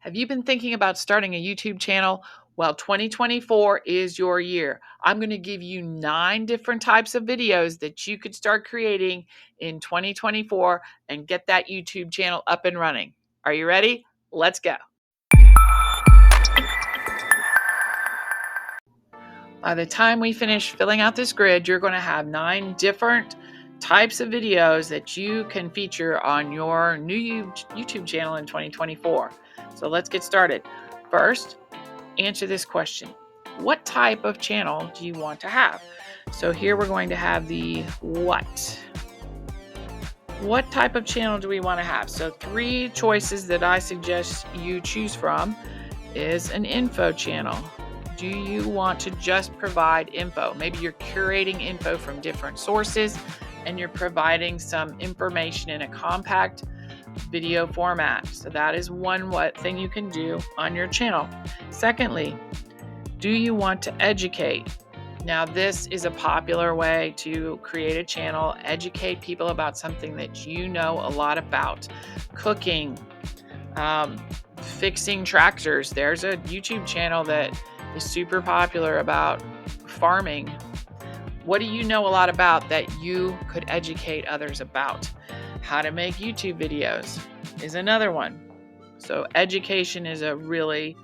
Have you been thinking about starting a YouTube channel? Well, 2024 is your year. I'm going to give you 9 different types of videos that you could start creating in 2024 and get that YouTube channel up and running. Are you ready? Let's go. By the time we finish filling out this grid, you're going to have 9 different types of videos that you can feature on your new YouTube channel in 2024. So let's get started. First, answer this question. What type of channel do you want to have? So here we're going to have the what. What type of channel do we want to have? So 3 choices that I suggest you choose from is an info channel. Do you want to just provide info? Maybe you're curating info from different sources and you're providing some information in a compact video format. So that is one thing you can do on your channel. Secondly, do you want to educate? Now, this is a popular way to create a channel, educate people about something that you know a lot about. Cooking, fixing tractors. There's a YouTube channel that is super popular about farming. What do you know a lot about that you could educate others about? How to make YouTube videos is another one. So education is a really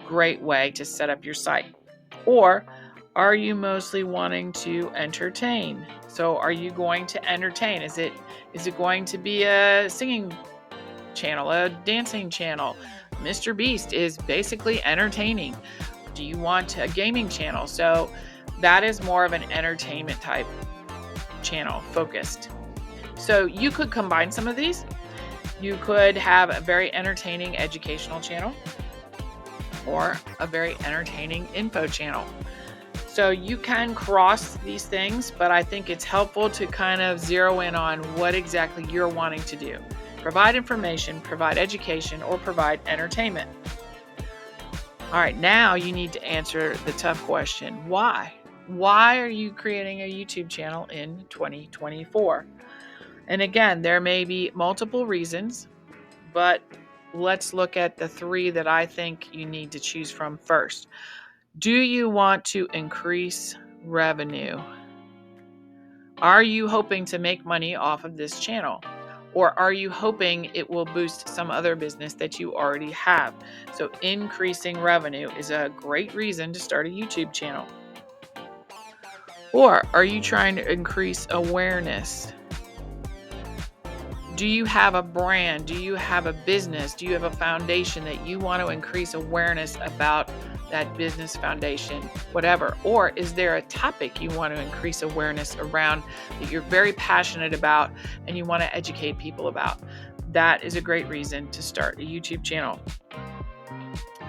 great way to set up your site. Or are you mostly wanting to entertain? So are you going to entertain? Is it going to be a singing channel, a dancing channel? MrBeast is basically entertaining. Do you want a gaming channel? So that is more of an entertainment type channel focused. So you could combine some of these. You could have a very entertaining educational channel or a very entertaining info channel. So you can cross these things, but I think it's helpful to kind of zero in on what exactly you're wanting to do. Provide information, provide education, or provide entertainment. All right, now you need to answer the tough question. Why? Why are you creating a YouTube channel in 2024? And again, there may be multiple reasons, but let's look at the 3 that I think you need to choose from first. Do you want to increase revenue? Are you hoping to make money off of this channel? Or are you hoping it will boost some other business that you already have? So increasing revenue is a great reason to start a YouTube channel. Or are you trying to increase awareness? Do you have a brand? Do you have a business? Do you have a foundation that you want to increase awareness about that business foundation, whatever? Or is there a topic you want to increase awareness around that you're very passionate about and you want to educate people about? That is a great reason to start a YouTube channel.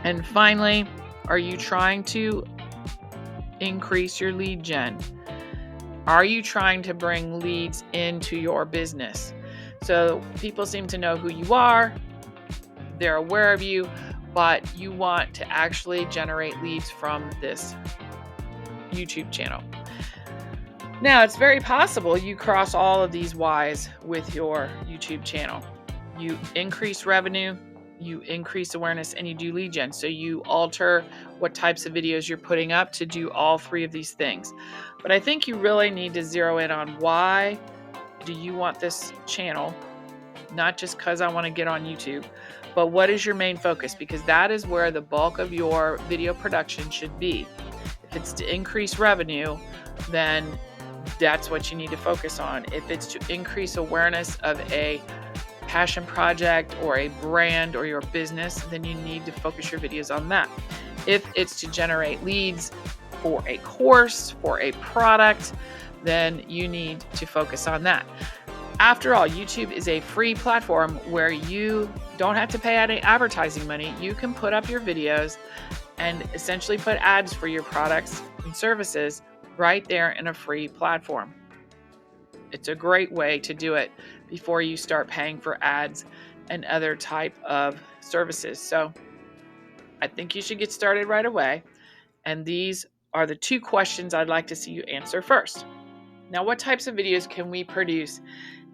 And finally, are you trying to increase your lead gen? Are you trying to bring leads into your business? So people seem to know who you are, they're aware of you, but you want to actually generate leads from this YouTube channel. Now, it's very possible you cross all of these Y's with your YouTube channel. You increase revenue, you increase awareness, and you do lead gen. So you alter what types of videos you're putting up to do all 3 of these things. But I think you really need to zero in on why do you want this channel, not just because I want to get on YouTube, but what is your main focus? Because that is where the bulk of your video production should be. If it's to increase revenue, then that's what you need to focus on. If it's to increase awareness of a passion project or a brand or your business, then you need to focus your videos on that. If it's to generate leads for a course, for a product, then you need to focus on that. After all, YouTube is a free platform where you don't have to pay any advertising money. You can put up your videos and essentially put ads for your products and services right there in a free platform. It's a great way to do it before you start paying for ads and other type of services. So I think you should get started right away. And these are the 2 questions I'd like to see you answer first. Now, what types of videos can we produce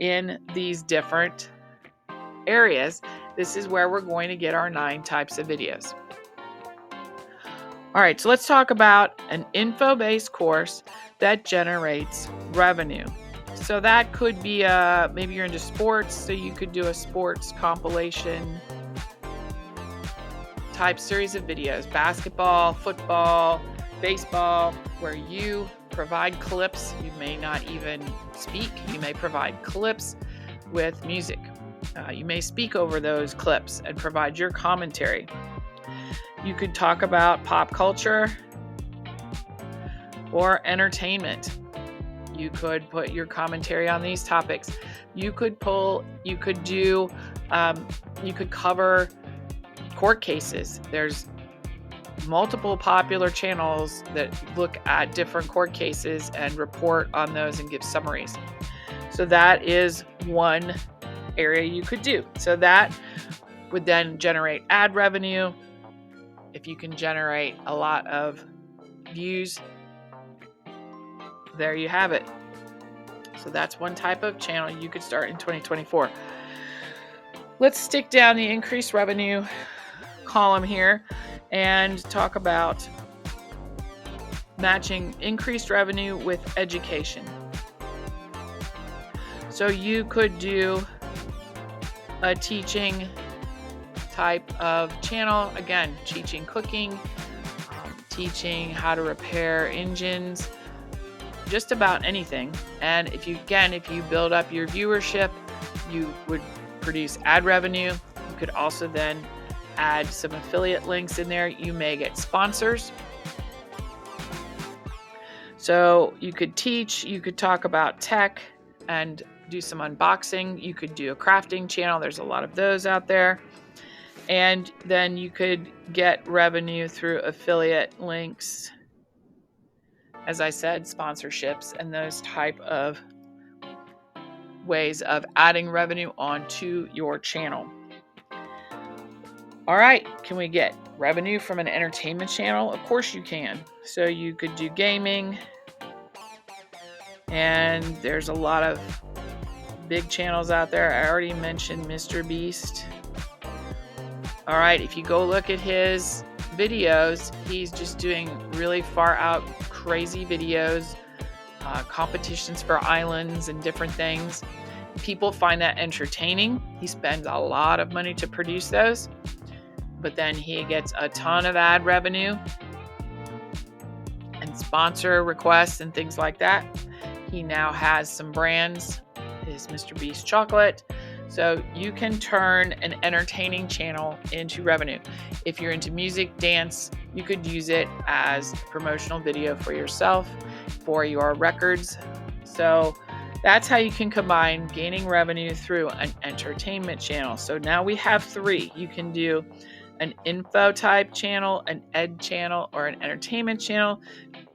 in these different areas This is where we're going to get our 9 types of videos. All right, so let's talk about an info-based course that generates revenue. So that could be maybe you're into sports, so you could do a sports compilation type series of videos, basketball, football, baseball, where you provide clips. You may not even speak. You may provide clips with music. You may speak over those clips and provide your commentary. You could talk about pop culture or entertainment. You could put your commentary on these topics. You could cover court cases. There's multiple popular channels that look at different court cases and report on those and give summaries. So that is one area you could do. So that would then generate ad revenue. If you can generate a lot of views, there you have it. So that's one type of channel you could start in 2024. Let's stick down the increased revenue column here and talk about matching increased revenue with education. So you could do a teaching type of channel, again, teaching cooking, teaching how to repair engines, just about anything. And if you build up your viewership, you would produce ad revenue. You could also then add some affiliate links in there. You may get sponsors. So you could teach, you could talk about tech and do some unboxing. You could do a crafting channel. There's a lot of those out there. And then you could get revenue through affiliate links, as I said, sponsorships, and those type of ways of adding revenue onto your channel. All right, can we get revenue from an entertainment channel? Of course you can. So you could do gaming, and there's a lot of big channels out there. I already mentioned MrBeast. All right, if you go look at his videos, he's just doing really far out crazy videos, competitions for islands and different things. People find that entertaining. He spends a lot of money to produce those, but then he gets a ton of ad revenue and sponsor requests and things like that. He now has some brands, his MrBeast chocolate. So you can turn an entertaining channel into revenue. If you're into music, dance, you could use it as a promotional video for yourself, for your records. So that's how you can combine gaining revenue through an entertainment channel. So now we have 3. You can do an info type channel, an ed channel, or an entertainment channel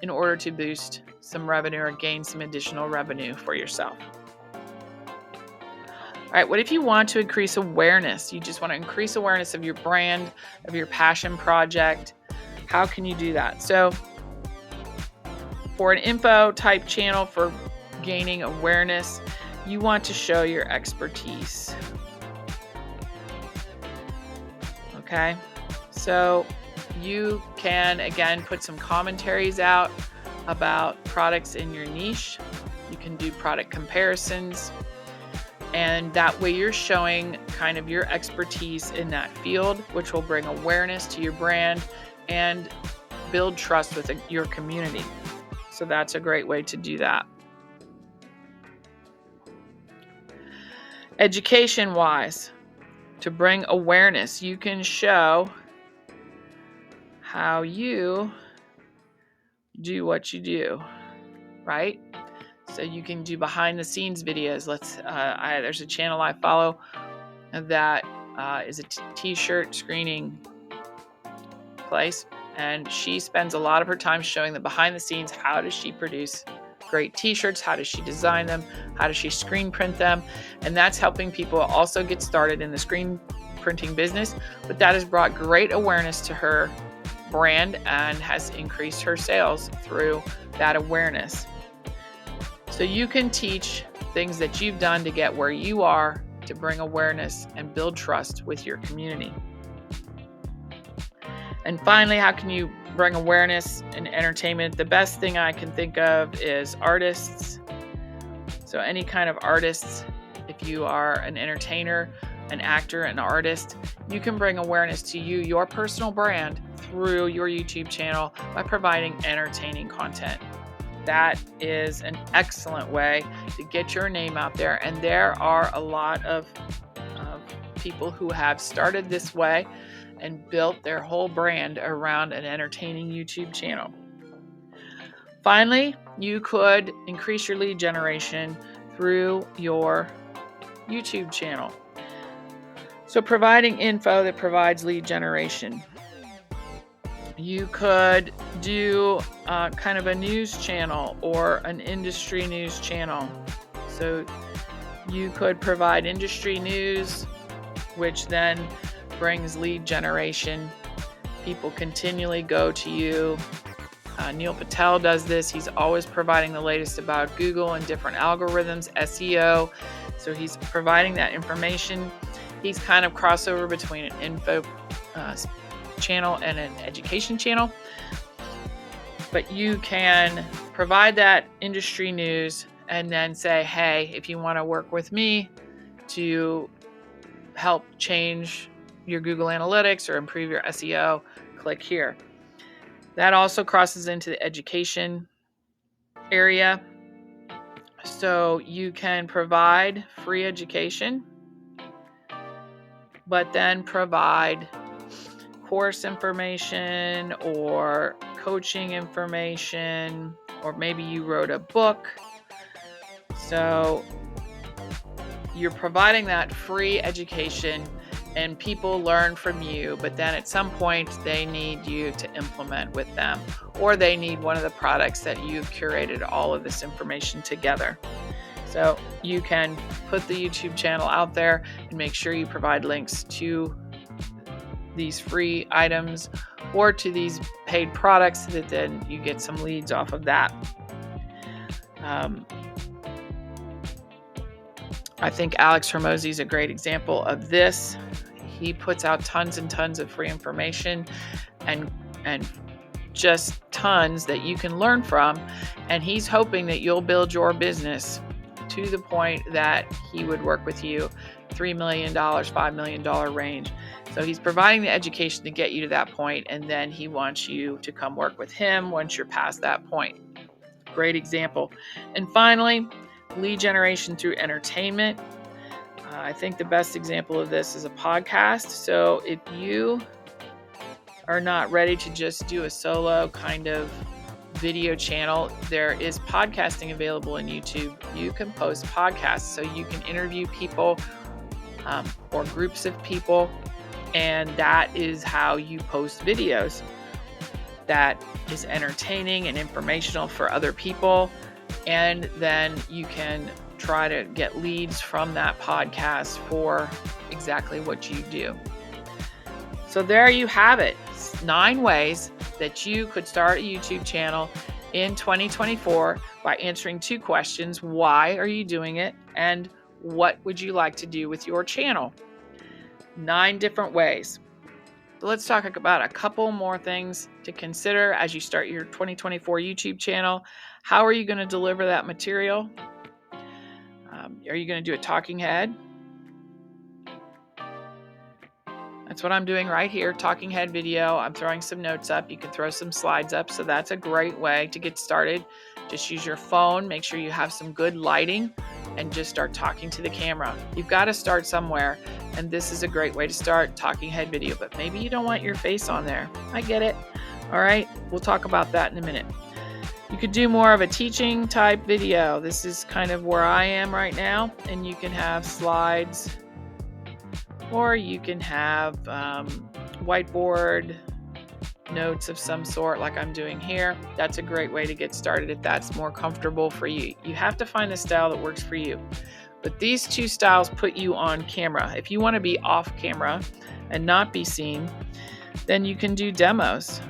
in order to boost some revenue or gain some additional revenue for yourself. All right, what if you want to increase awareness? You just want to increase awareness of your brand, of your passion project. How can you do that? So for an info type channel for gaining awareness, you want to show your expertise. Okay, so you can, again, put some commentaries out about products in your niche. You can do product comparisons. And that way you're showing kind of your expertise in that field, which will bring awareness to your brand and build trust with your community. So that's a great way to do that. Education-wise, to bring awareness, you can show how you do what you do, right? So you can do behind the scenes videos. There's a channel I follow that is a t-shirt screening place, and she spends a lot of her time showing the behind the scenes. How does she produce great t-shirts? How does she design them? How does she screen print them? And that's helping people also get started in the screen printing business. But that has brought great awareness to her brand and has increased her sales through that awareness. So you can teach things that you've done to get where you are to bring awareness and build trust with your community. And finally, how can you bring awareness and entertainment? The best thing I can think of is artists. So any kind of artists, if you are an entertainer, an actor, an artist, you can bring awareness to your personal brand through your YouTube channel by providing entertaining content. That is an excellent way to get your name out there. And there are a lot of people who have started this way and built their whole brand around an entertaining YouTube channel. Finally, you could increase your lead generation through your YouTube channel. So providing info that provides lead generation. You could do kind of a news channel or an industry news channel. So you could provide industry news, which then brings lead generation. People continually go to you. Neil Patel does this. He's always providing the latest about Google and different algorithms, SEO. So he's providing that information. He's kind of crossover between an info channel and an education channel. But you can provide that industry news and then say, hey, if you want to work with me to help change your Google Analytics or improve your SEO, click here. That also crosses into the education area. So you can provide free education, but then provide course information or coaching information, or maybe you wrote a book. So you're providing that free education and people learn from you, but then at some point they need you to implement with them, or they need one of the products that you've curated all of this information together. So you can put the YouTube channel out there and make sure you provide links to these free items or to these paid products so that then you get some leads off of that. I think Alex Hormozi is a great example of this. He puts out tons and tons of free information and just tons that you can learn from. And he's hoping that you'll build your business to the point that he would work with you $3 million, $5 million range. So he's providing the education to get you to that point, and then he wants you to come work with him once you're past that point. Great example. And finally, lead generation through entertainment. I think the best example of this is a podcast. So if you are not ready to just do a solo kind of video channel, there is podcasting available in YouTube. You can post podcasts, so you can interview people or groups of people, and that is how you post videos. That is entertaining and informational for other people, and then you can try to get leads from that podcast for exactly what you do. So there you have it. 9 ways that you could start a YouTube channel in 2024 by answering 2 questions. Why are you doing it? And what would you like to do with your channel? 9 different ways. So let's talk about a couple more things to consider as you start your 2024 YouTube channel. How are you going to deliver that material? Are you going to do a talking head? That's what I'm doing right here, talking head video. I'm throwing some notes up. You can throw some slides up. So that's a great way to get started. Just use your phone. Make sure you have some good lighting and just start talking to the camera. You've got to start somewhere. And this is a great way to start, talking head video. But maybe you don't want your face on there. I get it. All right. We'll talk about that in a minute. You could do more of a teaching type video. This is kind of where I am right now. And you can have slides, or you can have whiteboard notes of some sort like I'm doing here. That's a great way to get started if that's more comfortable for you. You have to find the style that works for you. But these 2 styles put you on camera. If you want to be off camera and not be seen, then you can do demos.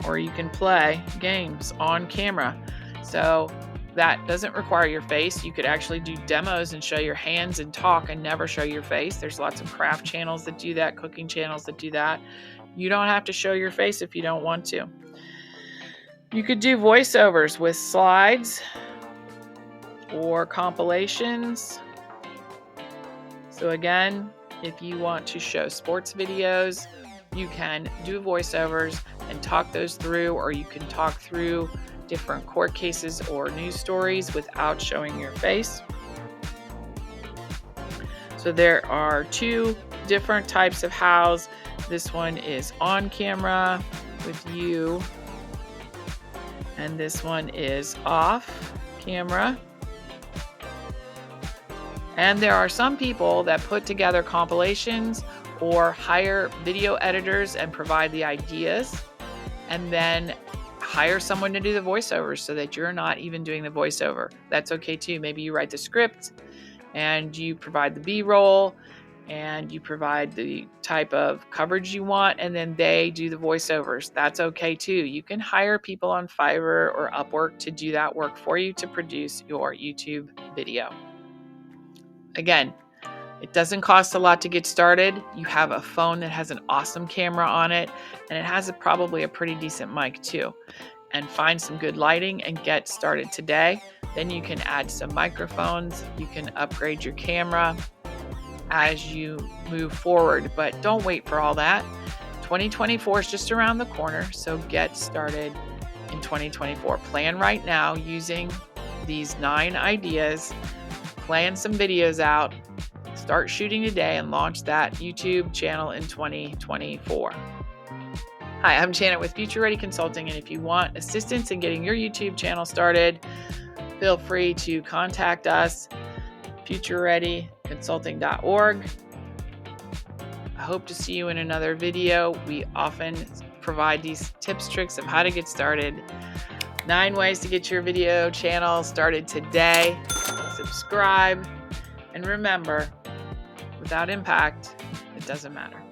Or you can play games on camera. So that doesn't require your face. You could actually do demos and show your hands and talk and never show your face. There's lots of craft channels that do that, cooking channels that do that. You don't have to show your face if you don't want to. You could do voiceovers with slides or compilations. So again, if you want to show sports videos, you can do voiceovers and talk those through, or you can talk through different court cases or news stories without showing your face. So there are two different types of hows. This one is on camera with you, and this one is off camera. And there are some people that put together compilations or hire video editors and provide the ideas, and then hire someone to do the voiceovers so that you're not even doing the voiceover. That's okay too. Maybe you write the script and you provide the B-roll and you provide the type of coverage you want, and then they do the voiceovers. That's okay too. You can hire people on Fiverr or Upwork to do that work for you to produce your YouTube video. Again, it doesn't cost a lot to get started. You have a phone that has an awesome camera on it, and it has probably a pretty decent mic too. And find some good lighting and get started today. Then you can add some microphones. You can upgrade your camera as you move forward, but don't wait for all that. 2024 is just around the corner, so get started in 2024. Plan right now using these 9 ideas. Plan some videos out. Start shooting today and launch that YouTube channel in 2024. Hi, I'm Janet with Future Ready Consulting, and if you want assistance in getting your YouTube channel started, feel free to contact us, futurereadyconsulting.org. I hope to see you in another video. We often provide these tips, tricks of how to get started. 9 ways to get your video channel started today. Subscribe, and remember, without impact, it doesn't matter.